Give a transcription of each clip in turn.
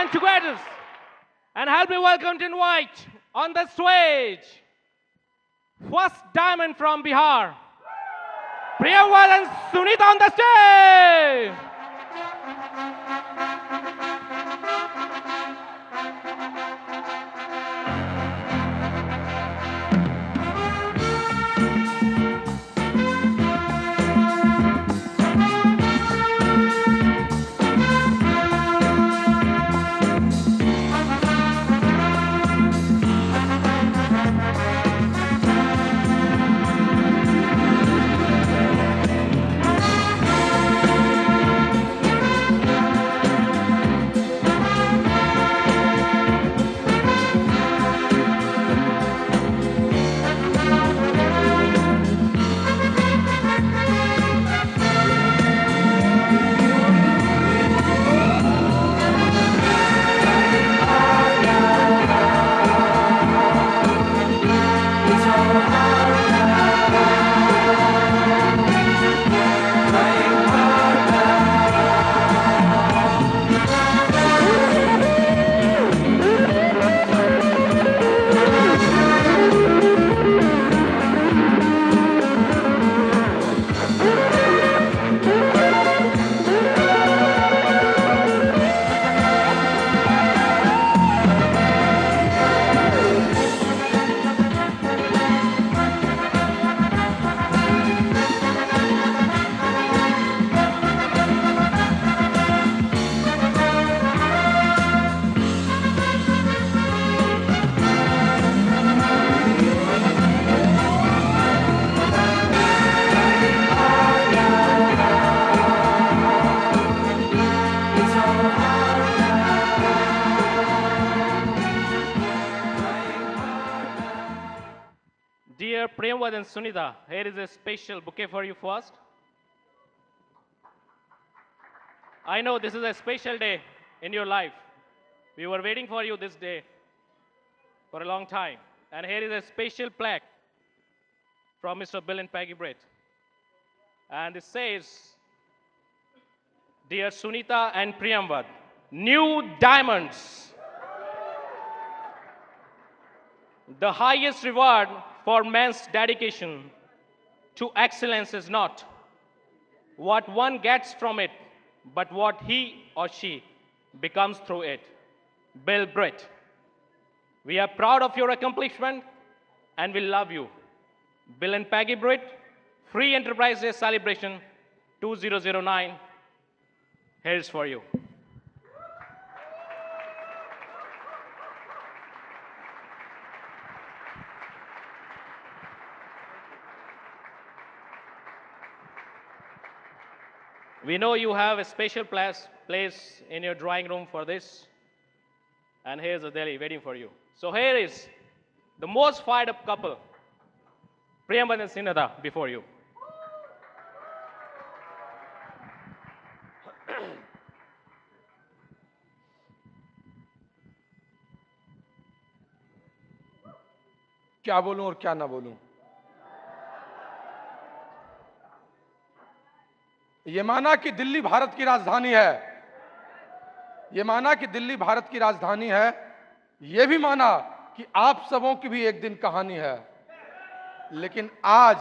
hand together and help me welcome to invite on the stage first diamond from Bihar, Priyamwad and Sunita on the stage. Dear Priyamwad and Sunita, here is a special bouquet for you first. I know this is a special day in your life. We were waiting for you this day for a long time. And here is a special plaque from Mr. Bill and Peggy Britt. And it says, Dear Sunita and Priyamwad, new diamonds. The highest reward for man's dedication to excellence is not what one gets from it, but what he or she becomes through it. Bill Britt. We are proud of your accomplishment and we love you. Bill and Peggy Britt, Free Enterprise Day Celebration 2009. Here's for you. We know you have a special place in your drawing room for this. And here's a Delhi waiting for you. So here is the most fired up couple, Priyamwad and Sunita, before you. क्या बोलूं और क्या ना बोलूं। ये माना कि दिल्ली भारत की राजधानी है, ये माना कि दिल्ली भारत की राजधानी है, ये भी माना कि आप सबों की भी एक दिन कहानी है। लेकिन आज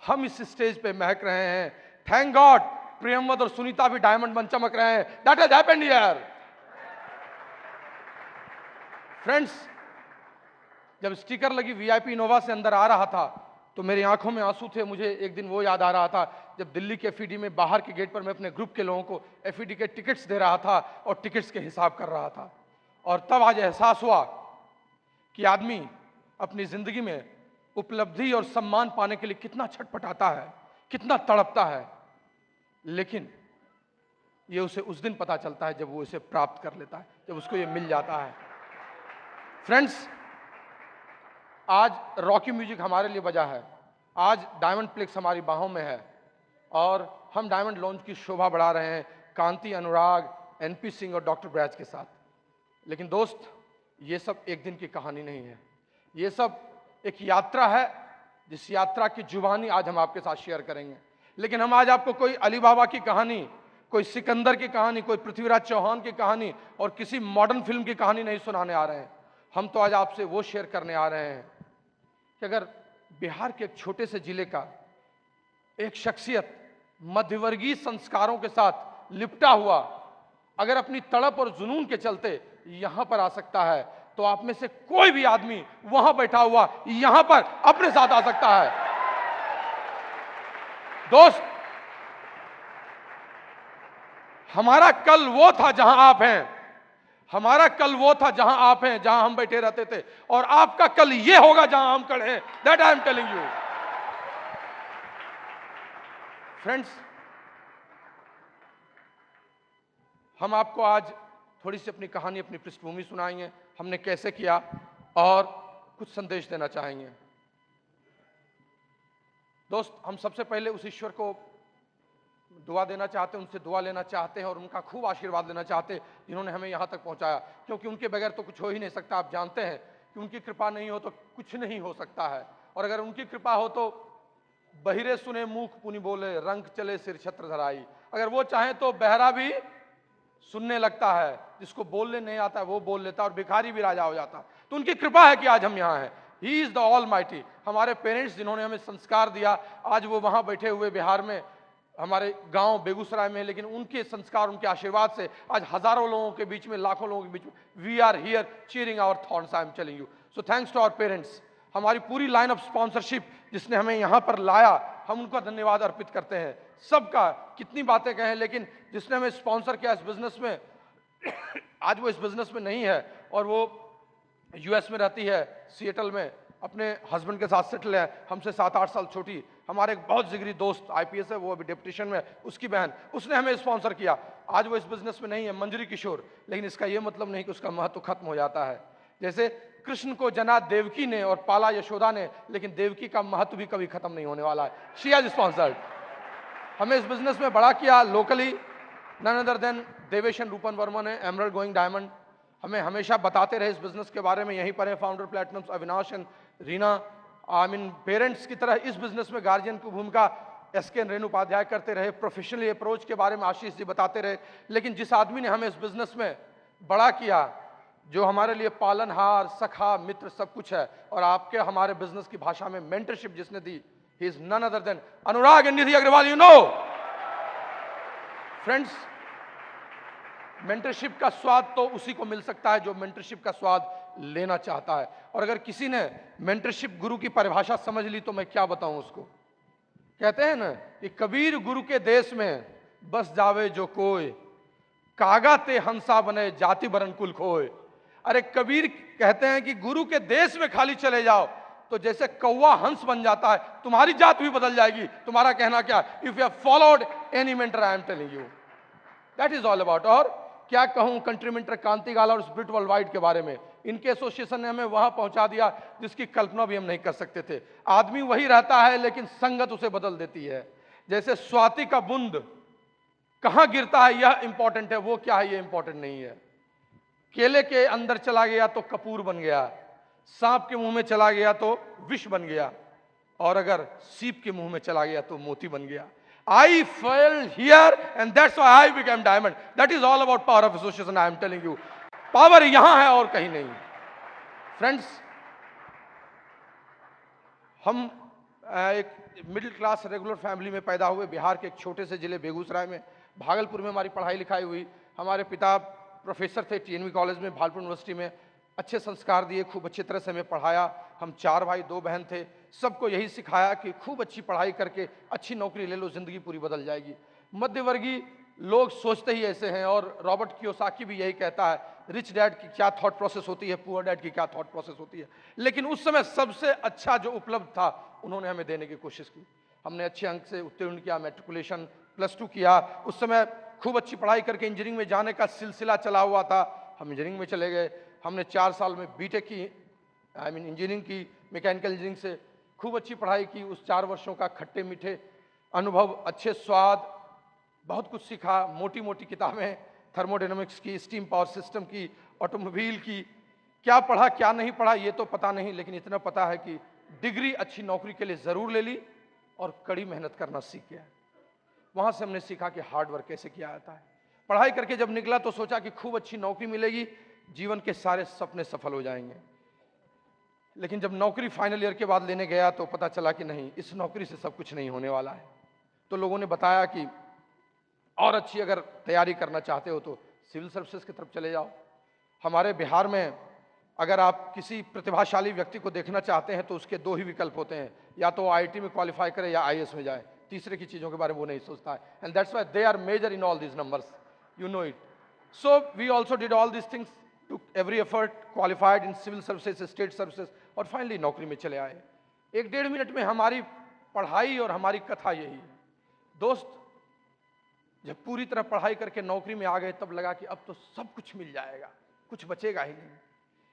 हम इस स्टेज पे महक रहे हैं। थैंक गॉड प्रियमवद और सुनीता भी डायमंड बन चमक रहे हैं। That has happened here. Friends, जब स्टिकर लगी वीआईपी इनोवा से अंदर आ रहा था तो मेरी आंखों में आंसू थे। मुझे एक दिन वो याद आ रहा था जब दिल्ली के एफईडी में बाहर के गेट पर मैं अपने ग्रुप के लोगों को एफईडी के टिकट्स दे रहा था और टिकट्स के हिसाब कर रहा था। और तब आज एहसास हुआ कि आदमी अपनी जिंदगी में उपलब्धि और सम्मान पाने के लिए कितना छटपटाता है, कितना तड़पता है, लेकिन ये उसे उस दिन पता चलता है जब वो इसे प्राप्त कर लेता है, जब उसको ये मिल जाता है। फ्रेंड्स, आज रॉकी म्यूजिक हमारे लिए बजा है, आज डायमंड प्लेक्स हमारी बाहों में है और हम डायमंड लॉन्च की शोभा बढ़ा रहे हैं कांति, अनुराग, एनपी सिंह और डॉक्टर ब्रैज के साथ। लेकिन दोस्त, ये सब एक दिन की कहानी नहीं है, ये सब एक यात्रा है जिस यात्रा की जुबानी आज हम आपके साथ शेयर करेंगे। लेकिन हम आज आपको कोई अली बाबा की कहानी, कोई सिकंदर की कहानी, कोई पृथ्वीराज चौहान की कहानी और किसी मॉडर्न फिल्म की कहानी नहीं सुनाने आ रहे हैं। हम तो आज आपसे वो शेयर करने आ रहे हैं कि अगर बिहार के एक छोटे से जिले का एक शख्सियत मध्यवर्गीय संस्कारों के साथ लिपटा हुआ अगर अपनी तड़प और जुनून के चलते यहां पर आ सकता है, तो आप में से कोई भी आदमी वहां बैठा हुआ यहां पर अपने साथ आ सकता है। दोस्त, हमारा कल वो था जहां आप हैं, हमारा कल वो था जहां आप हैं, जहां हम बैठे रहते थे, और आपका कल ये होगा जहां हम खड़े हैं। That I am telling you friends. हम आपको आज थोड़ी सी अपनी कहानी, अपनी पृष्ठभूमि सुनाएंगे, हमने कैसे किया, और कुछ संदेश देना चाहेंगे। दोस्त, हम सबसे पहले उस ईश्वर को दुआ देना चाहते हैं, उनसे दुआ लेना चाहते हैं और उनका खूब आशीर्वाद लेना चाहते हैं जिन्होंने हमें यहाँ तक पहुँचाया, क्योंकि उनके बगैर तो कुछ हो ही नहीं सकता। आप जानते हैं कि उनकी कृपा नहीं हो तो कुछ नहीं हो सकता है, और अगर उनकी कृपा हो तो बहिरे सुने मूक पुनि बोले, रंग चले सिर छत्र धराई। अगर वो चाहे तो बहरा भी सुनने लगता है, जिसको बोलने नहीं आता वो बोल लेता, और भिखारी भी राजा हो जाता। तो उनकी कृपा है कि आज हम यहाँ हैं। He is the all mighty. हमारे पेरेंट्स जिन्होंने हमें संस्कार दिया, आज वो वहाँ बैठे हुए बिहार में, हमारे गांव बेगूसराय में, लेकिन उनके संस्कार, उनके आशीर्वाद से आज हजारों लोगों के बीच में, लाखों लोगों के बीच में we are here cheering our thoughts. I am telling you, so thanks to our parents. हमारी पूरी लाइन ऑफ स्पॉन्सरशिप जिसने हमें यहाँ पर लाया, हम उनका धन्यवाद अर्पित करते हैं। सबका कितनी बातें कहें, लेकिन जिसने हमें स्पॉन्सर किया इस बिजनेस में, आज वो इस बिजनेस में नहीं है और वो यूएस में रहती है, सिएटल में, अपने हस्बैंड के साथ सेटल है, हमसे 7-8 साल छोटी। हमारे एक बहुत जिगरी दोस्त आईपीएस है, वो अभी डेप्यूटेशन में, उसकी बहन, उसने हमें स्पॉन्सर किया। आज वो इस बिजनेस में नहीं है, मंजरी किशोर, लेकिन इसका ये मतलब नहीं कि उसका महत्व खत्म हो जाता है। जैसे कृष्ण को जना देवकी ने और पाला यशोदा ने, लेकिन देवकी का महत्व भी कभी खत्म नहीं होने वाला है। She has sponsored. हमें इस बिजनेस में बड़ा किया locally, none other than Devesh and Rupan Verma ने, एमरल्ड गोइंग डायमंड। हमें हमेशा बताते रहे इस बिजनेस के बारे में, यहीं पर है founder platinums Avinash and Reena. I mean parents की तरह इस बिजनेस में गार्जियन की भूमिका एसके रेणु उपाध्याय करते रहे। प्रोफेशनली अप्रोच के बारे में आशीष जी बताते रहे। लेकिन जिस आदमी ने हमें इस बिजनेस में बड़ा किया, जो हमारे लिए पालनहार, सखा, मित्र सब कुछ है, और आपके हमारे बिजनेस की भाषा में मेंटरशिप जिसने दी, he is none other than Anurag and Nidhi Agrawal. You know friends, mentorship का स्वाद तो उसी को मिल सकता है जो मेंटरशिप का स्वाद लेना चाहता है। और अगर किसी ने मेंटरशिप गुरु की परिभाषा समझ ली तो मैं क्या बताऊं उसको। कहते हैं ना कि कबीर गुरु के देश में बस जावे जो कोई, कागा ते हंसा बने जाति बरन कुल खोए। अरे कबीर कहते हैं कि गुरु के देश में खाली चले जाओ तो जैसे कौवा हंस बन जाता है, तुम्हारी जात भी बदल जाएगी। तुम्हारा कहना क्या, if you have followed any mentor, I am telling you that is all about. और क्या कहूं कंट्री मेंटर कांति गाला और स्पिरिट वर्ल्ड वाइड के बारे में। इनके एसोसिएशन ने हमें वहां पहुंचा दिया जिसकी कल्पना भी हम नहीं कर सकते थे। आदमी वही रहता है लेकिन संगत उसे बदल देती है। जैसे स्वाति का बूंद कहां गिरता है यह इंपॉर्टेंट है, वो क्या है ये इंपॉर्टेंट नहीं है। केले के अंदर चला गया तो कपूर बन गया, सांप के मुंह में चला गया तो विष बन गया, और अगर सीप के मुंह में चला गया तो मोती बन गया। I fell here and that's why I became diamond. That is all about power of association. I am telling you. Power यहां है और कहीं नहीं। Friends, हम एक मिडिल क्लास रेगुलर फैमिली में पैदा हुए, बिहार के एक छोटे से जिले बेगूसराय में। भागलपुर में हमारी पढ़ाई लिखाई हुई। हमारे पिता प्रोफेसर थे टीएनवी कॉलेज में, भागलपुर यूनिवर्सिटी में। अच्छे संस्कार दिए, खूब अच्छी तरह से हमें पढ़ाया। हम 4 भाई 2 बहन थे। सबको यही सिखाया कि खूब अच्छी पढ़ाई करके अच्छी नौकरी ले लो, जिंदगी पूरी बदल जाएगी। मध्यवर्गीय लोग सोचते ही ऐसे हैं, और रॉबर्ट कियोसाकी भी यही कहता है, रिच डैड की क्या थॉट प्रोसेस होती है, पुअर डैड की क्या थॉट प्रोसेस होती है। लेकिन उस समय सबसे अच्छा जो उपलब्ध था उन्होंने हमें देने की कोशिश की। हमने अच्छे अंक से उत्तीर्ण किया, मैट्रिकुलेशन +2 किया। उस समय खूब अच्छी पढ़ाई करके इंजीनियरिंग में जाने का सिलसिला चला हुआ था। हम इंजीनियरिंग में चले गए। हमने 4 साल में बीटेक की, आई मीन इंजीनियरिंग की, मैकेनिकल इंजीनियरिंग से खूब अच्छी पढ़ाई की। उस 4 वर्षों का खट्टे मीठे अनुभव, अच्छे स्वाद, बहुत कुछ सीखा। मोटी मोटी किताबें, थर्मोडायनामिक्स की, स्टीम पावर सिस्टम की, ऑटोमोबाइल की। क्या पढ़ा क्या नहीं पढ़ा ये तो पता नहीं, लेकिन इतना पता है कि डिग्री अच्छी नौकरी के लिए ज़रूर ले ली और कड़ी मेहनत करना सीख गया। वहां से हमने सीखा कि हार्ड वर्क कैसे किया जाता है। पढ़ाई करके जब निकला तो सोचा कि खूब अच्छी नौकरी मिलेगी, जीवन के सारे सपने सफल हो जाएंगे। लेकिन जब नौकरी फाइनल ईयर के बाद लेने गया तो पता चला कि नहीं, इस नौकरी से सब कुछ नहीं होने वाला है। तो लोगों ने बताया कि और अच्छी अगर तैयारी करना चाहते हो तो सिविल सर्विसेज की तरफ चले जाओ। हमारे बिहार में अगर आप किसी प्रतिभाशाली व्यक्ति को देखना चाहते हैं तो उसके दो ही विकल्प होते हैं, या तो आईआईटी में क्वालिफाई करे या आईएएस में जाए। तीसरे की चीज़ों के बारे में वो नहीं सोचता है। And that's why they are major in all these numbers, you know it. So we also did all these things, to every effort, qualified in civil services, state services, और फाइनली नौकरी में चले आए। 1-1.5 मिनट में हमारी पढ़ाई और हमारी कथा यही है। दोस्त, जब पूरी तरह पढ़ाई करके नौकरी में आ गए तब लगा कि अब तो सब कुछ मिल जाएगा, कुछ बचेगा ही नहीं।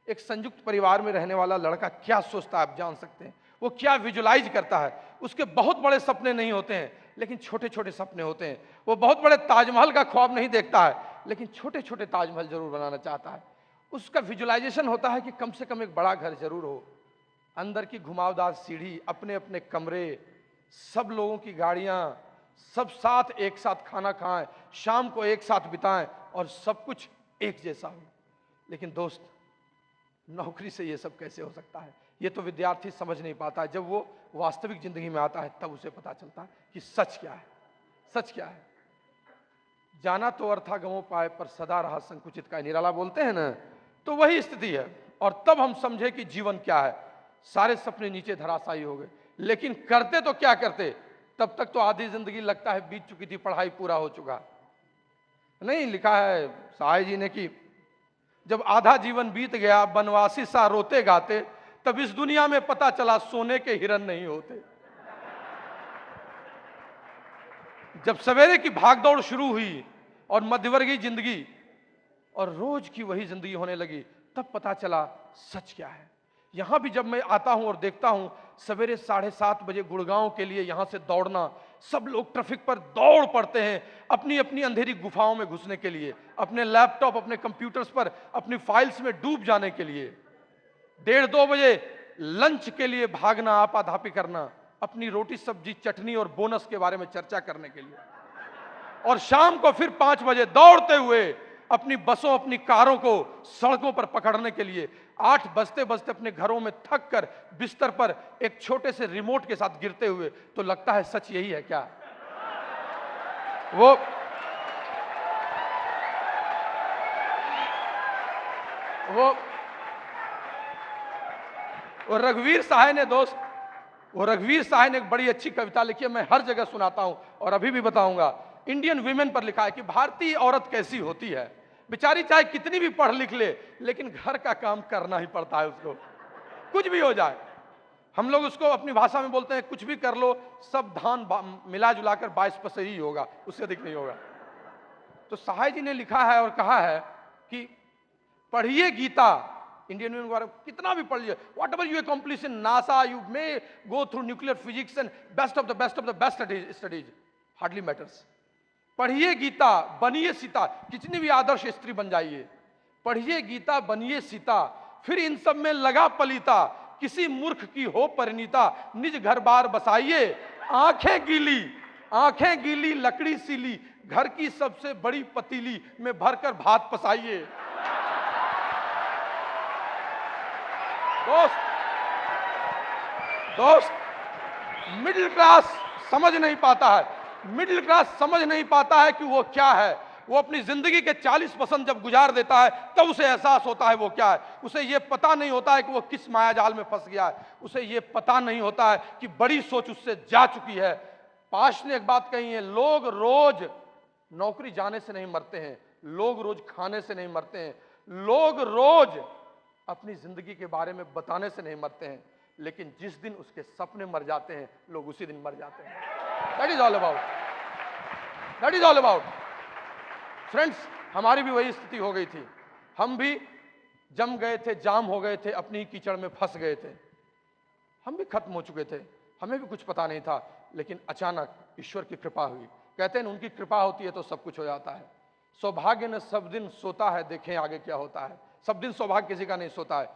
एक संयुक्त परिवार में रहने वाला लड़का क्या सोचता है आप जान सकते हैं। वो क्या विजुलाइज करता है। उसके बहुत बड़े सपने नहीं होते हैं, लेकिन छोटे छोटे सपने होते हैं। वो बहुत बड़े ताजमहल का ख्वाब नहीं देखता है, लेकिन छोटे छोटे ताजमहल जरूर बनाना चाहता है। उसका विजुलाइजेशन होता है कि कम से कम एक बड़ा घर जरूर हो, अंदर की घुमावदार सीढ़ी, अपने अपने कमरे, सब लोगों की गाड़ियां, सब साथ एक साथ खाना खाएं, शाम को एक साथ बिताएं, और सब कुछ एक जैसा हो। लेकिन दोस्त, नौकरी से ये सब कैसे हो सकता है? ये तो विद्यार्थी समझ नहीं पाता है। जब वो वास्तविक जिंदगी में आता है तब उसे पता चलता है कि सच क्या है। सच क्या है? जाना तो अर्था गंवों पाए, पर सदा रहा संकुचित का, निराला बोलते हैं ना। तो वही स्थिति है। और तब हम समझे कि जीवन क्या है। सारे सपने नीचे धराशायी हो गए, लेकिन करते तो क्या करते? तब तक तो आधी जिंदगी लगता है बीत चुकी थी, पढ़ाई पूरा हो चुका नहीं। लिखा है साय जी ने कि जब आधा जीवन बीत गया, बनवासी सा रोते गाते, तब इस दुनिया में पता चला सोने के हिरन नहीं होते। जब सवेरे की भागदौड़ शुरू हुई और मध्यवर्गीय जिंदगी और रोज की वही जिंदगी होने लगी, तब पता चला सच क्या है। यहां भी जब मैं आता हूं और देखता हूं सवेरे 7:30 बजे गुड़गांव के लिए यहां से दौड़ना, सब लोग ट्रैफिक पर दौड़ पड़ते हैं अपनी अपनी अंधेरी गुफाओं में घुसने के लिए, अपने लैपटॉप, अपने कंप्यूटर्स पर अपनी फाइल्स में डूब जाने के लिए। 1:30-2 बजे लंच के लिए भागना, आपाधापी करना, अपनी रोटी सब्जी चटनी और बोनस के बारे में चर्चा करने के लिए, और शाम को फिर 5 बजे दौड़ते हुए अपनी बसों, अपनी कारों को सड़कों पर पकड़ने के लिए। 8 बजते बजते अपने घरों में थक कर बिस्तर पर एक छोटे से रिमोट के साथ गिरते हुए। तो लगता है सच यही है क्या? वो रघुवीर साहय ने दोस्त, वो रघुवीर साहय ने एक बड़ी अच्छी कविता लिखी है, मैं हर जगह सुनाता हूं और अभी भी बताऊंगा। इंडियन वीमेन पर लिखा है कि भारतीय औरत कैसी होती है। बेचारी चाहे कितनी भी पढ़ लिख ले, लेकिन घर का काम करना ही पड़ता है उसको, कुछ भी हो जाए। हम लोग उसको अपनी भाषा में बोलते हैं, कुछ भी कर लो, सब धान मिला जुलाकर 22 पैसे ही होगा, उससे अधिक नहीं होगा। तो साहय जी ने लिखा है और कहा है कि पढ़िए गीता। इंडियन वीमेन के बारे में कितना भी पढ़ लीजिए, what ever you accomplish in NASA, you may go through nuclear physics and best of the best studies, hardly matters. पढ़िए गीता, बनिए सीता, कितनी भी आदर्श स्त्री बन जाइए। पढ़िए गीता, बनिए सीता, फिर इन सब में लगा पलीता, किसी मूर्ख की हो परिणीता, निज घर बार बसाइए, आंखें गीली लकड़ी सीली, घर की सबसे बड़ी पतीली में भरकर भात पसाइए। दोस्त, मिडिल क्लास समझ नहीं पाता है। मिडिल क्लास समझ नहीं पाता है कि वो क्या है। वो अपनी जिंदगी के 40% जब गुजार देता है तब उसे एहसास होता है वो क्या है। उसे ये पता नहीं होता है कि वो किस मायाजाल में फंस गया है। उसे ये पता नहीं होता है कि बड़ी सोच उससे जा चुकी है। पाश ने एक बात कही है, लोग रोज नौकरी जाने से नहीं मरते हैं, लोग रोज खाने से नहीं मरते हैं, लोग रोज अपनी जिंदगी के बारे में बताने से नहीं मरते हैं, लेकिन जिस दिन उसके सपने मर जाते हैं लोग उसी दिन मर जाते हैं। That is all about friends. हमारी भी वही स्थिति हो गई थी। हम भी जम गए थे, जाम हो गए थे, अपनी कीचड़ में फंस गए थे। हम भी खत्म हो चुके थे, हमें भी कुछ पता नहीं था। लेकिन अचानक ईश्वर की कृपा हुई। कहते हैं उनकी कृपा होती है तो सब कुछ हो जाता है। सौभाग्य न सब दिन सोता है, देखें आगे क्या होता है। सब दिन सौभाग्य किसी का नहीं सोता है।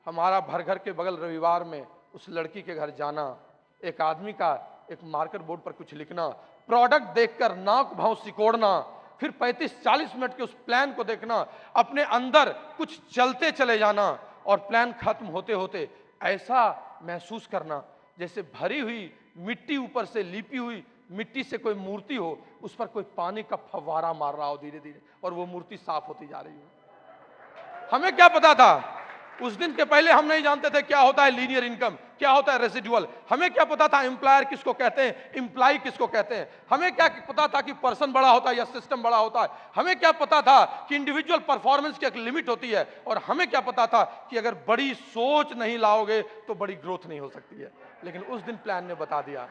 हमारा भर के बगल रविवार में उस लड़की के घर जाना, एक आदमी का एक मार्कर बोर्ड पर कुछ लिखना, प्रोडक्ट देखकर नाक भाव सिकोड़ना, फिर 35-40 मिनट के उस प्लान को देखना, अपने अंदर कुछ चलते चले जाना और प्लान खत्म होते होते ऐसा महसूस करना जैसे भरी हुई मिट्टी, ऊपर से लिपी हुई मिट्टी से कोई मूर्ति हो, उस पर कोई पानी का फव्वारा मार रहा हो धीरे धीरे और वो मूर्ति साफ होती जा रही हो। हमें क्या पता था उस दिन के पहले, हम नहीं जानते थे क्या होता है लीनियर इनकम, क्या होता है रेसिडुअल, हमें क्या पता था एम्प्लॉयर किसको कहते हैं, एम्प्लॉय किसको कहते हैं, हमें क्या पता था कि पर्सन बड़ा होता है या सिस्टम बड़ा होता है, हमें क्या पता था कि इंडिविजुअल परफॉर्मेंस की एक लिमिट होती है, और हमें क्या पता था कि अगर बड़ी सोच नहीं लाओगे तो बड़ी ग्रोथ नहीं हो सकती है। लेकिन उस दिन प्लान ने बता दिया।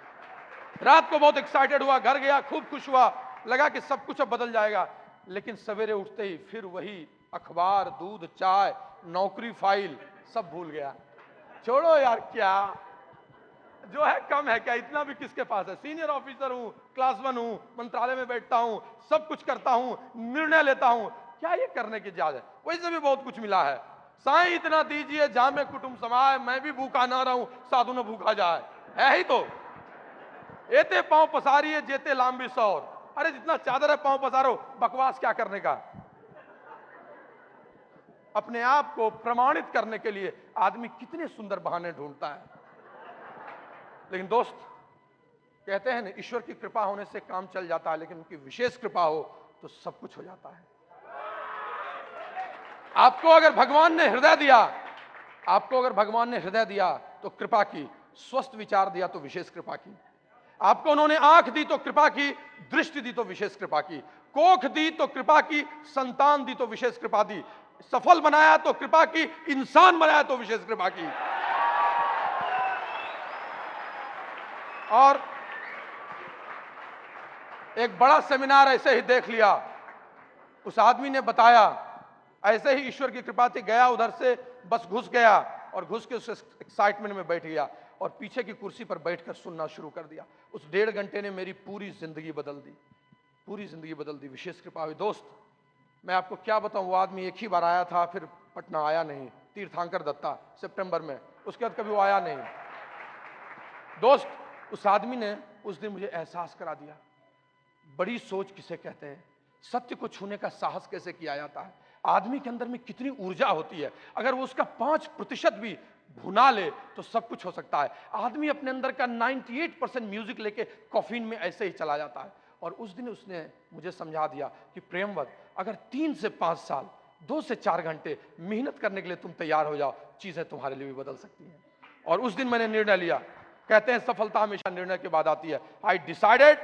रात को बहुत एक्साइटेड हुआ, घर गया, खूब खुश हुआ, लगा कि सब कुछ अब बदल जाएगा। लेकिन सवेरे उठते ही फिर वही अखबार, दूध, चाय, नौकरी, फाइल सब भूल गया। छोड़ो यार, क्या जो है कम है, क्या इतना भी किसके पास है। सीनियर ऑफिसर हूं, क्लास 1 हूं, मंत्रालय में बैठता हूं, सब कुछ करता हूं, निर्णय लेता हूं, क्या ये करने की जायज है। वैसे भी बहुत कुछ मिला है। साईं इतना दीजिए जामे कुटुंब समाए, मैं भी भूखा ना रहूं साधु न भूखा जाए, है ही तो। एते पांव पसारिए जेते लांबी सौर। अरे जितना चादर है पांव पसारो, बकवास क्या करने का। अपने आप को प्रमाणित करने के लिए आदमी कितने सुंदर बहाने ढूंढता है। लेकिन दोस्त, कहते हैं ना, ईश्वर की कृपा होने से काम चल जाता है, लेकिन उनकी विशेष कृपा हो तो सब कुछ हो जाता है। आपको अगर भगवान ने हृदय दिया, आपको अगर भगवान ने हृदय दिया तो कृपा की, स्वस्थ विचार दिया तो विशेष कृपा की, आपको उन्होंने आंख दी तो कृपा की, दृष्टि दी तो विशेष कृपा की, कोख दी तो कृपा की, संतान दी तो विशेष कृपा दी, सफल बनाया तो कृपा की, इंसान बनाया तो विशेष कृपा की। और एक बड़ा सेमिनार ऐसे ही देख लिया, उस आदमी ने बताया, ऐसे ही ईश्वर की कृपा थी, गया उधर से, बस घुस गया और घुस के उस एक्साइटमेंट में बैठ गया और पीछे की कुर्सी पर बैठकर सुनना शुरू कर दिया। उस 1.5 घंटे ने मेरी पूरी जिंदगी बदल दी, पूरी जिंदगी बदल दी। विशेष कृपा हुई। दोस्त, मैं आपको क्या बताऊं, वो आदमी एक ही बार आया था, फिर पटना आया नहीं, तीर्थंकर दत्ता, सितंबर में, उसके बाद कभी वो आया नहीं। दोस्त, उस आदमी ने उस दिन मुझे एहसास करा दिया, बड़ी सोच किसे कहते हैं, सत्य को छूने का साहस कैसे किया जाता है, आदमी के अंदर में कितनी ऊर्जा होती है, अगर वो उसका 5% भी भुना ले तो सब कुछ हो सकता है। आदमी अपने अंदर का 98% म्यूजिक लेके कॉफीन में ऐसे ही चला जाता है। और उस दिन उसने मुझे समझा दिया कि प्रेमवत, अगर 3 से 5 साल, 2 से 4 घंटे मेहनत करने के लिए तुम तैयार हो जाओ, चीजें तुम्हारे लिए भी बदल सकती हैं। और उस दिन मैंने निर्णय लिया। कहते हैं सफलता हमेशा निर्णय के बाद आती है। आई डिसाइडेड,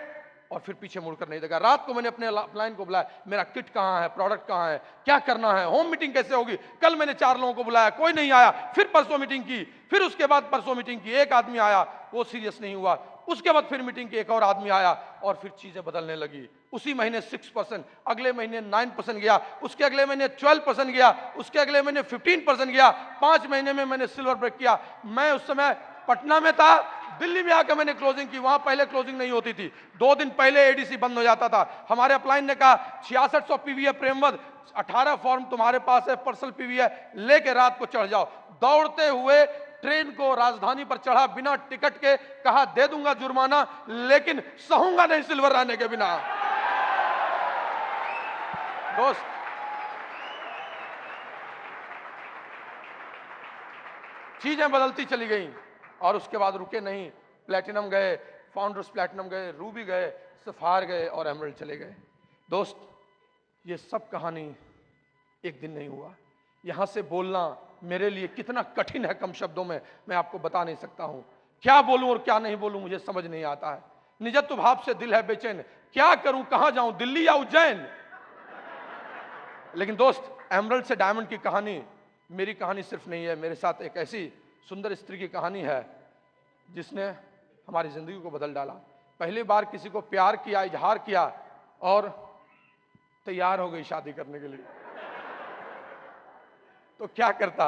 और फिर पीछे मुड़कर नहीं देखा। रात को मैंने अपने अपलाइन को बुलाया, मेरा किट कहाँ है, प्रोडक्ट कहाँ है, क्या करना है, होम मीटिंग कैसे होगी। कल मैंने 4 लोगों को बुलाया, कोई नहीं आया, फिर परसों मीटिंग की, फिर उसके बाद परसों मीटिंग की, एक आदमी आया, वो सीरियस नहीं हुआ, उसके बाद फिर मीटिंग की, एक और आदमी आया, और फिर चीजें बदलने लगी। उसी महीने 6%, अगले महीने 9% गया, उसके अगले महीने 12% गया, उसके अगले महीने 15% गया। 5 महीने में मैंने सिल्वर ब्रेक किया। मैं उस समय पटना में था, दिल्ली में आकर मैंने क्लोजिंग की। वहां पहले क्लोजिंग नहीं होती थी, 2 दिन पहले एडीसी बंद हो जाता था। हमारे अपलाइन ने कहा 6600 पीवी है प्रेमवत, 18 फॉर्म तुम्हारे पास है, पर्सनल पीवी है, लेके रात को चढ़ जाओ। दौड़ते हुए ट्रेन को राजधानी पर चढ़ा, बिना टिकट के, कहा दे दूंगा जुर्माना लेकिन सहूंगा नहीं सिल्वर रहने के बिना। दोस्त, चीजें बदलती चली गई और उसके बाद रुके नहीं। प्लैटिनम गए, फाउंडर्स प्लैटिनम गए, रूबी गए, सफायर गए और एमरल्ड चले गए। दोस्त, ये सब कहानी एक दिन नहीं हुआ। यहां से बोलना मेरे लिए कितना कठिन है, कम शब्दों में मैं आपको बता नहीं सकता हूं। क्या बोलूं और क्या नहीं बोलूं मुझे समझ नहीं आता है। निजत्व भाव से दिल है बेचैन, क्या करूं, कहां जाऊं, दिल्ली या उज्जैन। लेकिन दोस्त, एमरल्ड से डायमंड की कहानी मेरी कहानी सिर्फ नहीं है, मेरे साथ एक ऐसी सुंदर स्त्री की कहानी है जिसने हमारी जिंदगी को बदल डाला। पहली बार किसी को प्यार किया, इजहार किया और तैयार हो गई शादी करने के लिए। तो क्या करता,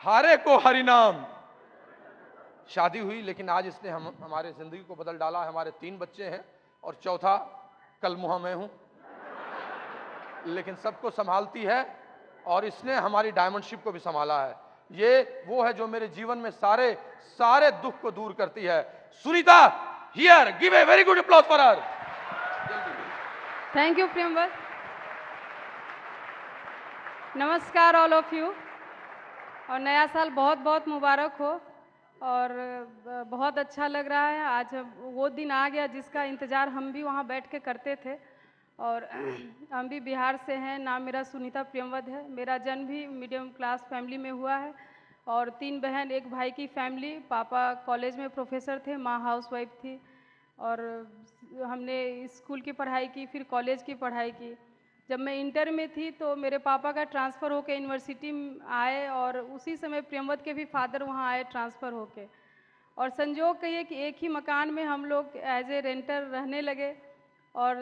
हारे को हरिनाम। शादी हुई, लेकिन आज इसने हमारे जिंदगी को बदल डाला। हमारे 3 बच्चे हैं और चौथा कल मुहा मैं हूं, लेकिन सबको संभालती है और इसने हमारी डायमंडशिप को भी संभाला है। ये वो है जो मेरे जीवन में सारे दुख को दूर करती है। Sunita, here, give a very good applause for her. Thank you Priyamvad. नमस्कार ऑल ऑफ यू, और नया साल बहुत बहुत मुबारक हो। और बहुत अच्छा लग रहा है आज वो दिन आ गया जिसका इंतज़ार हम भी वहाँ बैठ के करते थे। और हम भी बिहार से हैं, नाम मेरा सुनीता प्रियंवद है। मेरा जन्म भी मीडियम क्लास फैमिली में हुआ है और 3 बहन 1 भाई की फैमिली। पापा कॉलेज में प्रोफेसर थे, माँ हाउसवाइफ थी। और हमने स्कूल की पढ़ाई की, फिर कॉलेज की पढ़ाई की। जब मैं इंटर में थी तो मेरे पापा का ट्रांसफ़र होके यूनिवर्सिटी आए और उसी समय प्रियंवद के भी फादर वहाँ आए ट्रांसफ़र होके। और संजोग कहिए कि एक ही मकान में हम लोग एज ए रेंटर रहने लगे। और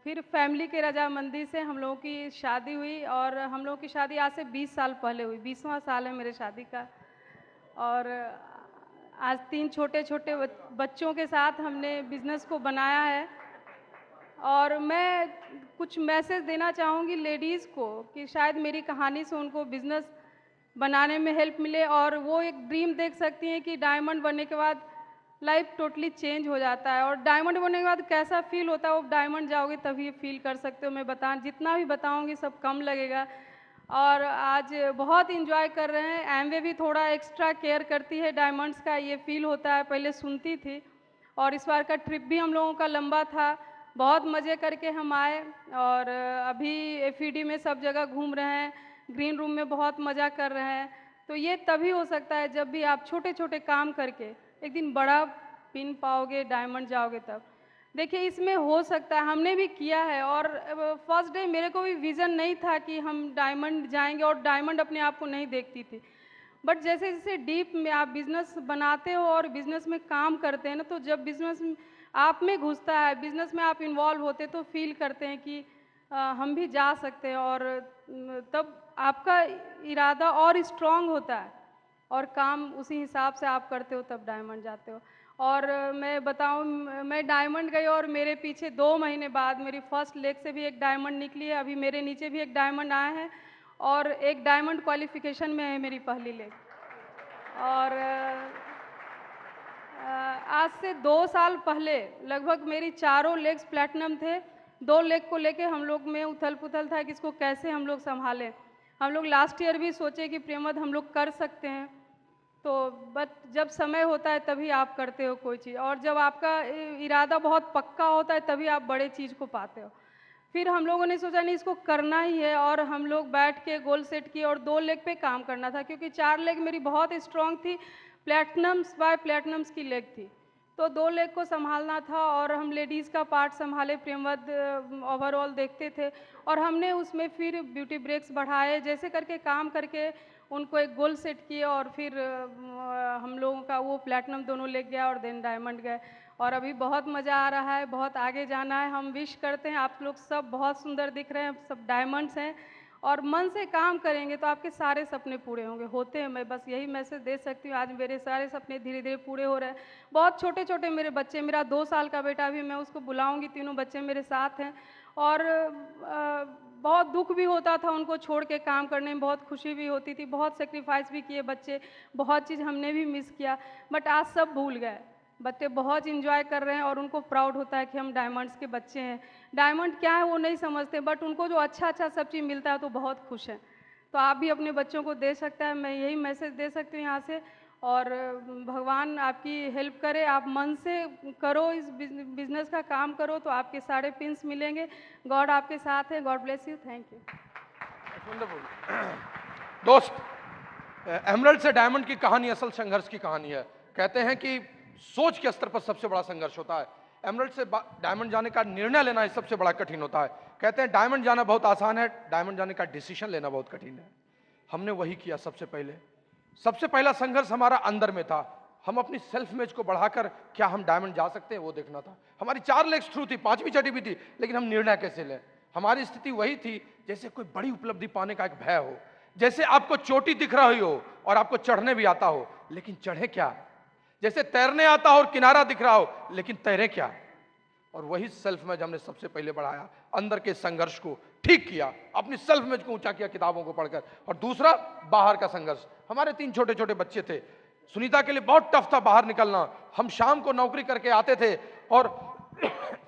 फिर फैमिली के रजामंदी से हम लोगों की शादी हुई, और हम लोगों की शादी आज से 20 साल पहले हुई। 20वां साल है मेरे शादी का। और आज 3 छोटे छोटे बच्चों के साथ हमने बिज़नेस को बनाया है। और मैं कुछ मैसेज देना चाहूँगी लेडीज़ को कि शायद मेरी कहानी से उनको बिज़नेस बनाने में हेल्प मिले, और वो एक ड्रीम देख सकती हैं कि डायमंड बनने के बाद लाइफ टोटली चेंज हो जाता है। और डायमंड बनने के बाद कैसा फील होता है वो डायमंड जाओगे तभी फील कर सकते हो। मैं जितना भी बताऊँगी सब कम लगेगा। और आज बहुत इंजॉय कर रहे हैं। एमवे भी थोड़ा एक्स्ट्रा केयर करती है डायमंड्स का, ये फील होता है। पहले सुनती थी। और इस बार का ट्रिप भी हम लोगों का लंबा था, बहुत मज़े करके हम आए। और अभी एफईडी में सब जगह घूम रहे हैं, ग्रीन रूम में बहुत मज़ा कर रहे हैं। तो ये तभी हो सकता है जब भी आप छोटे छोटे काम करके एक दिन बड़ा पिन पाओगे, डायमंड जाओगे तब। देखिए इसमें हो सकता है, हमने भी किया है। और फर्स्ट डे मेरे को भी विज़न नहीं था कि हम डायमंड जाएंगे, और डायमंड अपने आप को नहीं देखती थी। बट जैसे जैसे डीप में आप बिज़नेस बनाते हो और बिज़नेस में काम करते हैं ना, तो जब बिज़नेस आप में घुसता है, बिज़नेस में आप इन्वॉल्व होते तो फील करते हैं कि हम भी जा सकते हैं। और तब आपका इरादा और स्ट्रांग होता है और काम उसी हिसाब से आप करते हो, तब डायमंड जाते हो। और मैं बताऊं, मैं डायमंड गई और मेरे पीछे 2 महीने बाद मेरी फर्स्ट लेग से भी एक डायमंड निकली है। अभी मेरे नीचे भी एक डायमंड आए हैं, और एक डायमंड क्वालिफिकेशन में है मेरी पहली लेग। और आज से 2 साल पहले लगभग मेरी चारों लेग्स प्लैटिनम थे। 2 लेग को लेके हम लोग में उथल पुथल था कि इसको कैसे हम लोग संभालें। हम लोग लास्ट ईयर भी सोचे कि प्रियंवद हम लोग कर सकते हैं, तो बट जब समय होता है तभी आप करते हो कोई चीज़, और जब आपका इरादा बहुत पक्का होता है तभी आप बड़े चीज़ को पाते हो। फिर हम लोगों ने सोचा नहीं इसको करना ही है, और हम लोग बैठ के गोल सेट किए और 2 लेग पे काम करना था, क्योंकि 4 लेग मेरी बहुत स्ट्रांग थी, प्लैटिनम्स बाय प्लैटिनम्स की लेग थी। तो 2 लेग को संभालना था, और हम लेडीज़ का पार्ट संभाले, प्रियंवद ओवरऑल देखते थे। और हमने उसमें फिर ब्यूटी ब्रेक्स बढ़ाए, जैसे करके काम करके उनको एक गोल सेट किए। और फिर हम लोगों का वो प्लैटिनम दोनों लेग गया और देन डायमंड गए। और अभी बहुत मज़ा आ रहा है, बहुत आगे जाना है। हम विश करते हैं, आप लोग सब बहुत सुंदर दिख रहे हैं, सब डायमंड्स हैं, और मन से काम करेंगे तो आपके सारे सपने पूरे होंगे, होते हैं। मैं बस यही मैसेज दे सकती हूँ। आज मेरे सारे सपने धीरे धीरे पूरे हो रहे हैं। बहुत छोटे छोटे मेरे बच्चे, मेरा 2 साल का बेटा भी, मैं उसको बुलाऊंगी, तीनों बच्चे मेरे साथ हैं। और बहुत दुख भी होता था उनको छोड़ के काम करने में, बहुत खुशी भी होती थी, बहुत सेक्रीफाइस भी किए बच्चे, बहुत चीज़ हमने भी मिस किया। बट आज सब भूल गए, बच्चे बहुत इंजॉय कर रहे हैं, और उनको प्राउड होता है कि हम डायमंड्स के बच्चे हैं। डायमंड क्या है वो नहीं समझते, बट उनको जो अच्छा अच्छा सब चीज़ मिलता है तो बहुत खुश हैं। तो आप भी अपने बच्चों को दे सकते हैं, मैं यही मैसेज दे सकती हूँ यहाँ से। और भगवान आपकी हेल्प करे, आप मन से करो, इस बिजनेस का काम करो तो आपके सारे पिंस मिलेंगे। गॉड आपके साथ है। God bless you. Thank you. दोस्त, एमरल्ड से डायमंड की कहानी असल संघर्ष की कहानी है। कहते हैं कि सोच के स्तर पर सबसे बड़ा संघर्ष होता है। एमरल्ड से डायमंड जाने का निर्णय लेना ही सबसे बड़ा कठिन होता है। कहते हैं डायमंड जाना बहुत आसान है, डायमंड जाने का डिसीजन लेना बहुत कठिन है। हमने वही किया सबसे पहले। सबसे पहला संघर्ष हमारा अंदर में था। हम अपनी सेल्फ इमेज को बढ़ाकर क्या हम डायमंड जा सकते हैं वो देखना था। हमारी 4 लेग्स थ्रू थी, 5वीं चढ़ी भी थी, लेकिन हम निर्णय कैसे लें। हमारी स्थिति वही थी जैसे कोई बड़ी उपलब्धि पाने का एक भय हो, जैसे आपको चोटी दिख रही हो और आपको चढ़ने भी आता हो, लेकिन चढ़े क्या। जैसे तैरने आता हो और किनारा दिख रहा हो, लेकिन तैरे क्या। और वही सेल्फ इमेज हमने सबसे पहले बढ़ाया, अंदर के संघर्ष को ठीक किया, अपनी सेल्फ इमेज को ऊंचा किया किताबों को पढ़कर। और दूसरा बाहर का संघर्ष। हमारे 3 छोटे छोटे बच्चे थे, सुनीता के लिए बहुत टफ था बाहर निकलना। हम शाम को नौकरी करके आते थे और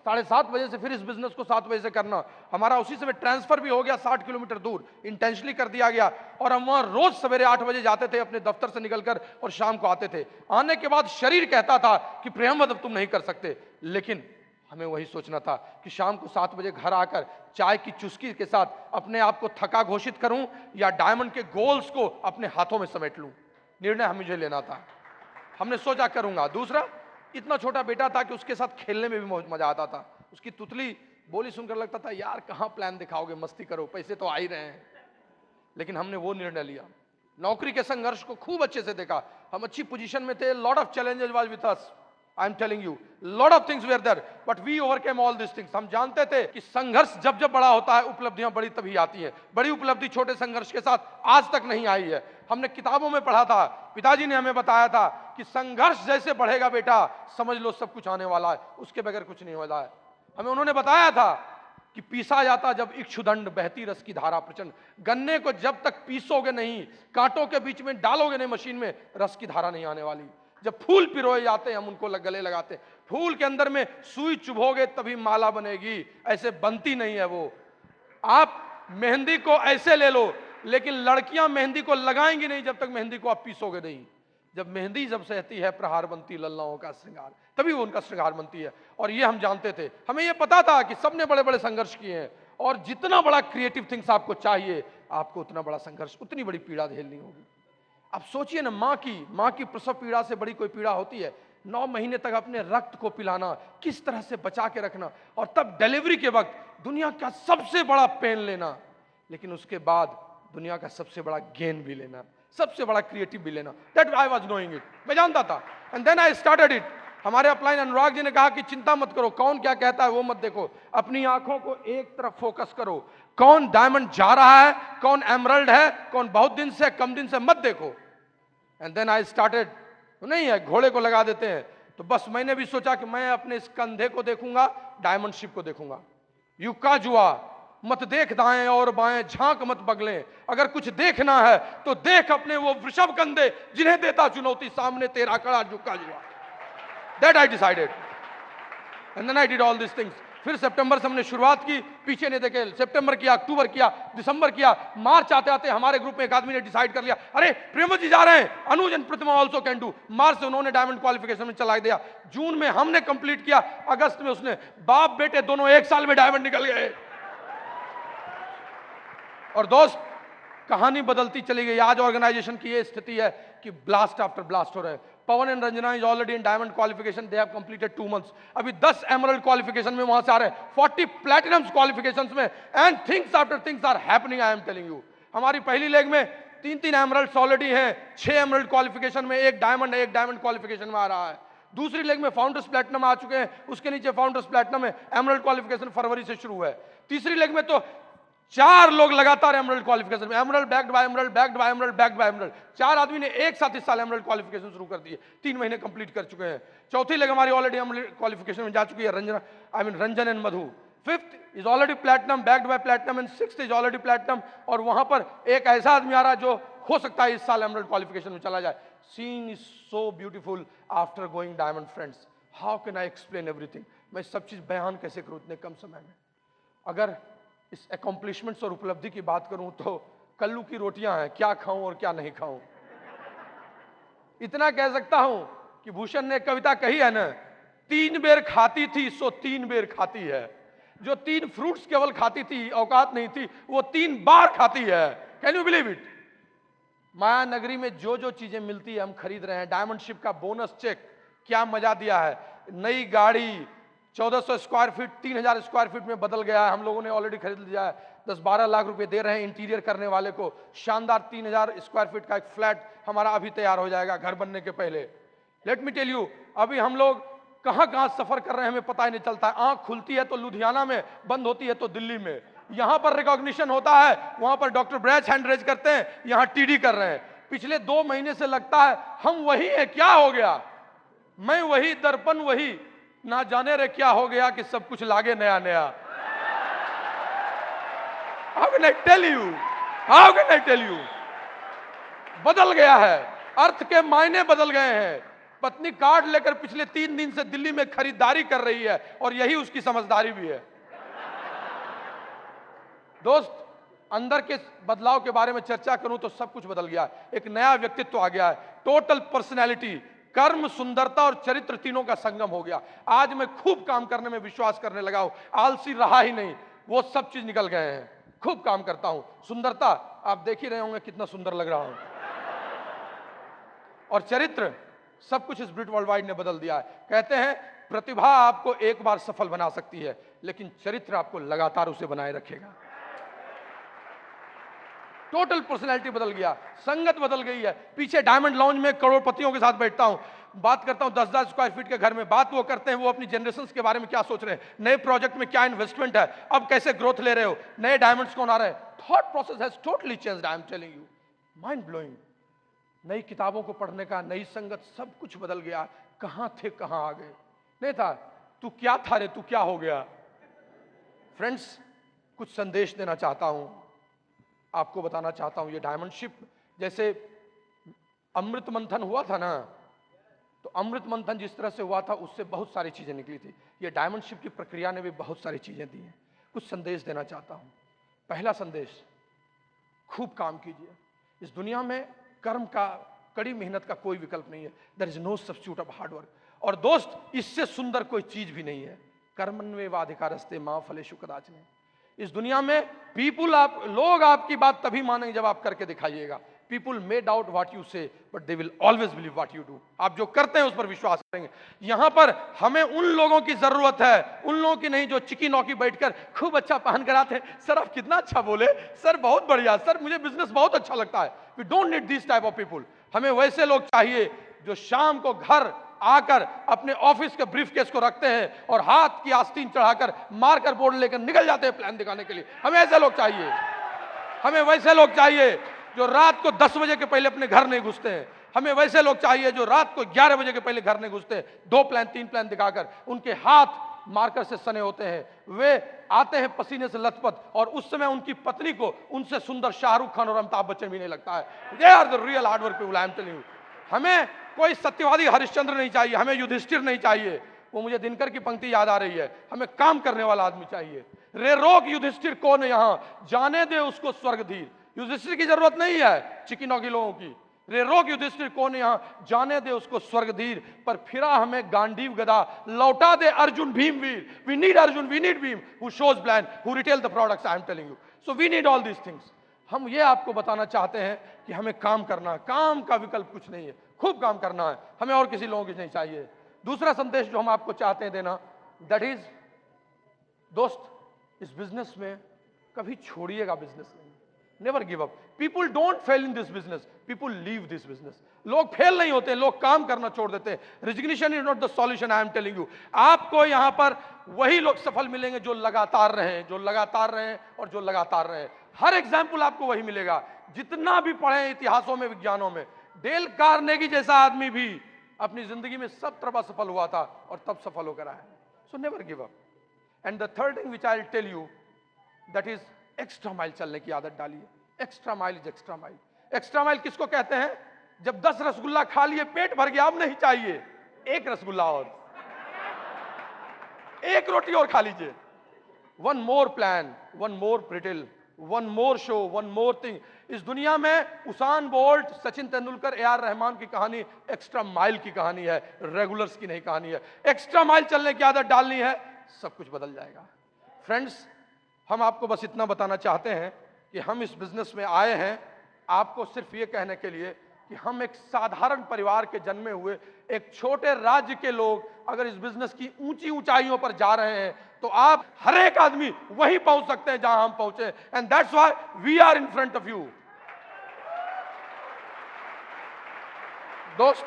7:30 बजे से फिर इस बिजनेस को 7 बजे से करना। हमारा उसी समय ट्रांसफर भी हो गया 60 किलोमीटर दूर, इंटेंशनली कर दिया गया। और हम वहां रोज सवेरे 8 बजे जाते थे अपने दफ्तर से निकलकर और शाम को आते थे। आने के बाद शरीर कहता था कि प्रियंवद अब तुम नहीं कर सकते, लेकिन हमें वही सोचना था कि शाम को 7 बजे घर आकर चाय की चुस्की के साथ अपने आप को थका घोषित करूं या डायमंड के गोल्स को अपने हाथों में समेट लूं। निर्णय हम मुझे लेना था। हमने सोचा करूंगा। दूसरा, इतना छोटा बेटा था कि उसके साथ खेलने में भी बहुत मजा आता था। उसकी तुतली बोली सुनकर लगता था यार कहां प्लान दिखाओगे, मस्ती करो, पैसे तो आ ही रहे हैं। लेकिन हमने वो निर्णय लिया। नौकरी के संघर्ष को खूब अच्छे से देखा। हम अच्छी पोजीशन में थे। Lot of challenges was with us. I am telling you, lot of things were there, but we overcame all this things. हम जानते थे कि संघर्ष जब जब बड़ा होता है उपलब्धियां बड़ी तभी आती है। बड़ी उपलब्धि छोटे संघर्ष के साथ आज तक नहीं आई है। हमने किताबों में पढ़ा था, पिताजी ने हमें बताया था कि संघर्ष जैसे बढ़ेगा बेटा समझ लो सब कुछ आने वाला है, उसके बगैर कुछ नहीं होता है। हमें उन्होंने बताया था कि पीसा जाता जब इक्षुदंड बहती रस की धारा प्रचंड। गन्ने को जब तक पीसोगे नहीं, कांटों के बीच में डालोगे नहीं मशीन में, रस की धारा नहीं आने वाली। जब फूल पिरोए जाते हैं हम उनको गले लगाते हैं। फूल के अंदर में सुई चुभोगे तभी माला बनेगी, ऐसे बनती नहीं है वो। आप मेहंदी को ऐसे ले लो, लेकिन लड़कियां मेहंदी को लगाएंगी नहीं जब तक मेहंदी को आप पीसोगे नहीं। जब मेहंदी जब सहती है प्रहार बनती लल्लाओं का श्रृंगार, तभी वो उनका श्रृंगार बनती है। और ये हम जानते थे। हमें ये पता था कि सबने बड़े बड़े संघर्ष किए हैं, और जितना बड़ा क्रिएटिव थिंग्स आपको चाहिए, आपको उतना बड़ा संघर्ष, उतनी बड़ी पीड़ा झेलनी होगी। अब सोचिए ना, माँ की प्रसव पीड़ा से बड़ी कोई पीड़ा होती है? 9 महीने तक अपने रक्त को पिलाना, किस तरह से बचा के रखना, और तब डिलीवरी के वक्त दुनिया का सबसे बड़ा पेन लेना, लेकिन उसके बाद दुनिया का सबसे बड़ा गेन भी लेना, सबसे बड़ा क्रिएटिव भी लेना। That I was knowing it, मैं जानता था। And then I started it. हमारे अपलाइन अनुराग जी ने कहा कि चिंता मत करो, कौन क्या कहता है वो मत देखो, अपनी आंखों को एक तरफ फोकस करो। कौन डायमंड जा रहा है, कौन एमरल्ड है, कौन बहुत दिन से कम दिन से, मत देखो। And then I started. नहीं है घोड़े को लगा देते हैं, तो बस मैंने भी सोचा कि मैं अपने इस कंधे को देखूंगा, डायमंड शिप को देखूंगा। युक्का जुआ, मत देख दाएं और बाएं, झांक मत बगलें, अगर कुछ देखना है तो देख अपने वो वृषभ कंधे जिन्हें देता चुनौती, सामने तेरा कड़ा युक्का जुआ। That I decided and then I did all this things. फिर सितंबर से हमने शुरुआत की, पीछे नहीं देखे। सितंबर किया, अक्टूबर किया, दिसंबर किया, मार्च आते आते हमारे ग्रुप में एक आदमी ने डिसाइड कर लिया, अरे प्रेमवत जी जा रहे हैं, Anuj and Pratima also can do. मार्च से उन्होंने डायमंड क्वालिफिकेशन में चला दिया। जून में हमने कंप्लीट किया, अगस्त में उसने, बाप बेटे दोनों 1 साल में डायमंड निकल गए। और दोस्त, कहानी बदलती चली गई। आज ऑर्गेनाइजेशन की ये स्थिति है कि ब्लास्ट आफ्टर ब्लास्ट हो रहे हैं। Pawan and Ranjana is already in diamond qualification, they have completed 2 months। अभी 10 एमरल्ड क्वालिफिकेशन में वहां से आ रहे हैं, 40 प्लैटिनम्स क्वालिफिकेशंस में, and things after things are happening, I am telling you. हमारी पहली लेग में 3 एमरल्ड्स ऑलरेडी हैं, 6 एमरल्ड क्वालिफिकेशन में, एक डायमंड क्वालिफिकेशन में आ रहा है। दूसरी लेग में फाउंडर्स प्लैटिनम आ चुके हैं, उसके नीचे फाउंडर्स प्लैटिनम है, एमरल्ड क्वालिफिकेशन फरवरी से शुरू है। तीसरी लेग में तो 4 लोग लगातार एमरल्ड क्वालिफिकेशन में, emerald backed by emerald, backed by emerald, backed by emerald. 4 आदमी ने एक साथ इस साल एमरल्ड क्वालिफिकेशन शुरू कर दिए, 3 महीने कंप्लीट कर चुके हैं। चौथी लेग हमारी ऑलरेडी एमरल्ड क्वालिफिकेशन में जा चुकी है, Ranjan and Madhu. 5th is already platinum, backed by platinum, and 6th is already platinum. और वहां पर एक ऐसा आदमी आ रहा है जो हो सकता है इस साल एमरल्ड क्वालिफिकेशन में चला जाए। Scene is so beautiful after going diamond friends, how can I explain everything. मैं सब चीज बयान कैसे करूं इतने कम समय में। अगर इस अकॉम्प्लिशमेंट्स और उपलब्धि की बात करूं तो कल्लू की रोटियां हैं, क्या खाऊं और क्या नहीं खाऊं। इतना कह सकता हूं कि भूषण ने कविता कही है ना, 3 बेर खाती थी सो 3 बेर खाती है। जो 3 फ्रूट्स केवल खाती थी, औकात नहीं थी, वो 3 बार खाती है। Can you believe it. माया नगरी में जो जो चीजें मिलती है हम खरीद रहे हैं। डायमंड शिप का बोनस चेक क्या मजा दिया है। नई गाड़ी 1400 स्क्वायर फीट 3000 स्क्वायर फीट में बदल गया है, हम लोगों ने ऑलरेडी खरीद लिया है। 10-12 लाख रुपए दे रहे हैं इंटीरियर करने वाले को। शानदार 3000 स्क्वायर फीट का एक फ्लैट हमारा अभी तैयार हो जाएगा घर बनने के पहले। लेट मी टेल यू, अभी हम लोग कहां कहां सफर कर रहे हैं हमें पता ही नहीं चलता। आंख खुलती है तो लुधियाना में, बंद होती है तो दिल्ली में। यहां पर रिकॉग्निशन होता है, वहां पर डॉक्टर ब्रैच हैंड रेज करते हैं, यहां टीडी कर रहे हैं। पिछले 2 महीने से लगता है हम वही है, क्या हो गया, मैं वही, दर्पण वही, ना जाने रे क्या हो गया कि सब कुछ लागे नया नया। How can I tell you? How can I tell you? बदल गया है। अर्थ के मायने बदल गए हैं। पत्नी कार्ड लेकर पिछले 3 दिन से दिल्ली में खरीदारी कर रही है और यही उसकी समझदारी भी है। दोस्त, अंदर के बदलाव के बारे में चर्चा करूं तो सब कुछ बदल गया है। एक नया व्यक्तित्व आ गया है। टोटल पर्सनैलिटी, कर्म, सुंदरता और चरित्र तीनों का संगम हो गया। आज मैं खूब काम करने में विश्वास करने लगा हूं, आलसी रहा ही नहीं। वो सब चीज निकल गए हैं। खूब काम करता हूं। सुंदरता, आप देख ही रहे होंगे कितना सुंदर लग रहा हूं। और चरित्र, सब कुछ इस ब्रिट वर्ल्ड वाइड ने बदल दिया है। कहते हैं प्रतिभा आपको एक बार सफल बना सकती है, लेकिन चरित्र आपको लगातार उसे बनाए रखेगा। टोटल पर्सनैलिटी बदल गया, संगत बदल गई है। पीछे डायमंड लॉन्ज में करोड़पतियों के साथ बैठता हूं, बात करता हूं 10,000 स्क्वायर फीट के घर में। बात वो करते हैं वो अपनी जनरेशन के बारे में क्या सोच रहे हैं, नए प्रोजेक्ट में क्या इन्वेस्टमेंट है, अब कैसे ग्रोथ ले रहे हो, नए डायमंड्स कौन आ रहे हैं। Thought process has totally changed, I am telling you, mind blowing. नई किताबों को पढ़ने का, नई संगत, सब कुछ बदल गया। कहां थे कहां आ गए। नहीं था, तू क्या था रे, तू क्या हो गया। फ्रेंड्स, कुछ संदेश देना चाहता हूं, आपको बताना चाहता हूं। ये डायमंड शिप, जैसे अमृत मंथन हुआ था ना, तो अमृत मंथन जिस तरह से हुआ था उससे बहुत सारी चीजें निकली थी। ये डायमंड शिप की प्रक्रिया ने भी बहुत सारी चीजें दी हैं। कुछ संदेश देना चाहता हूं। पहला संदेश, खूब काम कीजिए। इस दुनिया में कर्म का, कड़ी मेहनत का कोई विकल्प नहीं है। There is no substitute of hard work. और दोस्त, इससे सुंदर कोई चीज भी नहीं है। कर्मण्येवाधिकारस्ते मां फलेषु कदाचन। इस दुनिया में लोग आपकी बात तभी मानेंगे जब आप करके दिखाइएगा। People may doubt what you say, but they will always believe what you do. आप जो करते हैं उस पर विश्वास करेंगे। यहां पर हमें उन लोगों की जरूरत है, उन लोगों की नहीं जो चिकी नौकी बैठकर खूब अच्छा पहन कर आते हैं। सर आप कितना अच्छा बोले, सर बहुत बढ़िया, सर मुझे बिजनेस बहुत अच्छा लगता है। We don't need this type of people. हमें वैसे लोग चाहिए जो शाम को घर आकर अपने ऑफिस के ब्रीफकेस को रखते हैं और हाथ की आस्तीन चढ़ाकर मार्कर बोर्ड लेकर निकल जाते हैं प्लान दिखाने के लिए। हमें ऐसे लोग चाहिए। हमें वैसे लोग चाहिए जो रात को 10 बजे के पहले अपने घर नहीं घुसते हैं। हमें वैसे लोग चाहिए जो रात को 11 बजे के पहले घर नहीं घुसते हैं। 2 प्लान 3 प्लान दिखाकर उनके हाथ मार्कर से सने होते हैं। वे आते हैं पसीने से लथपथ, और उस समय उनकी पत्नी को उनसे सुंदर शाहरुख खान और अमिताभ बच्चन भी नहीं लगता है। They are the real hard work people, I am telling you. हमें कोई सत्यवादी हरिश्चंद्र नहीं चाहिए, हमें युधिष्ठिर नहीं चाहिए। वो मुझे दिनकर की पंक्ति याद आ रही है। हमें काम करने वाला आदमी चाहिए। रे रोक युधिष्ठिर कौन यहां, जाने दे उसको स्वर्गधीर। युधिष्ठिर की जरूरत नहीं है चिकिनों की लोगों की। रे रोक युधिष्ठिर कौन यहां, जाने दे उसको स्वर्गधीर। पर फिरा हमें गांडीव गदा, लौटा दे अर्जुन भीम वीर। We need Arjun, we need Bhim who shows plan, who retail the products, I am telling you. So we need all these things. हम ये आपको बताना चाहते हैं कि हमें काम करना है। काम का विकल्प कुछ नहीं है, खूब काम करना है। हमें और किसी लोगों की नहीं चाहिए। दूसरा संदेश जो हम आपको चाहते हैं देना, दैट इज, दोस्त, इस बिजनेस में कभी छोड़िएगा बिजनेस नहीं। Never give up. People don't fail in this business, people leave this business. लोग फेल नहीं होते, लोग काम करना छोड़ देते हैं। Resignation is not the solution, I am telling you. आपको यहां पर वही लोग सफल मिलेंगे जो लगातार रहें, जो लगातार रहें और जो लगातार रहें। हर एग्जाम्पल आपको वही मिलेगा। जितना भी पढ़े इतिहासों में, विज्ञानों में, डेल कार्नेगी जैसा आदमी भी अपनी जिंदगी में सब तरह सफल हुआ था और तब सफल होकर आया। So never give up. And the third thing which I will tell you, that is extra mile चलने की आदत डालिए। Extra mile is extra mile. Extra mile किसको कहते हैं? जब 10 रसगुल्ला खा लिए, पेट भर गया, अब नहीं चाहिए, 1 रसगुल्ला और, 1 रोटी और खा लीजिए। One more plan, one more प्रिटिल, one more show, one more thing. इस दुनिया में Usain Bolt, Sachin Tendulkar, A R. Rahman की कहानी एक्स्ट्रा माइल की कहानी है, रेगुलर्स की नहीं कहानी है। एक्स्ट्रा माइल चलने की आदत डालनी है, सब कुछ बदल जाएगा। फ्रेंड्स, हम आपको बस इतना बताना चाहते हैं कि हम इस बिजनेस में आए हैं आपको सिर्फ ये कहने के लिए कि हम एक साधारण परिवार के जन्मे हुए एक छोटे राज्य के लोग अगर इस बिजनेस की ऊंची ऊंचाइयों पर जा रहे हैं तो आप हर एक आदमी वहीं पहुंच सकते हैं जहां हम पहुंचे। And that's why we are in front of you. दोस्त,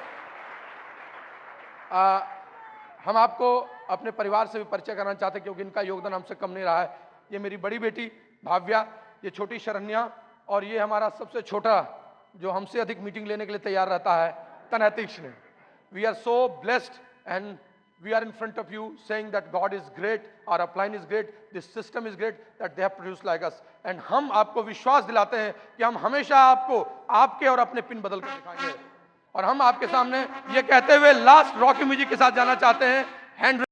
हम आपको अपने परिवार से भी परिचय कराना चाहते हैं क्योंकि इनका योगदान हमसे कम नहीं रहा है। ये मेरी बड़ी बेटी भाव्या, ये छोटी शरण्या, और ये हमारा सबसे छोटा जो हमसे अधिक मीटिंग लेने के लिए तैयार रहता है, तनहतीक्ष्ण। We are so blessed and we are in front of you saying that God is great, our upline is great, this system is great, that they have produced like us. And हम आपको विश्वास दिलाते हैं कि हम हमेशा आपको आपके और अपने पिन बदल कर दिखाएंगे। और हम आपके सामने ये कहते हुए लास्ट रॉकी म्यूजिक के साथ जाना चाहते हैं। हैंड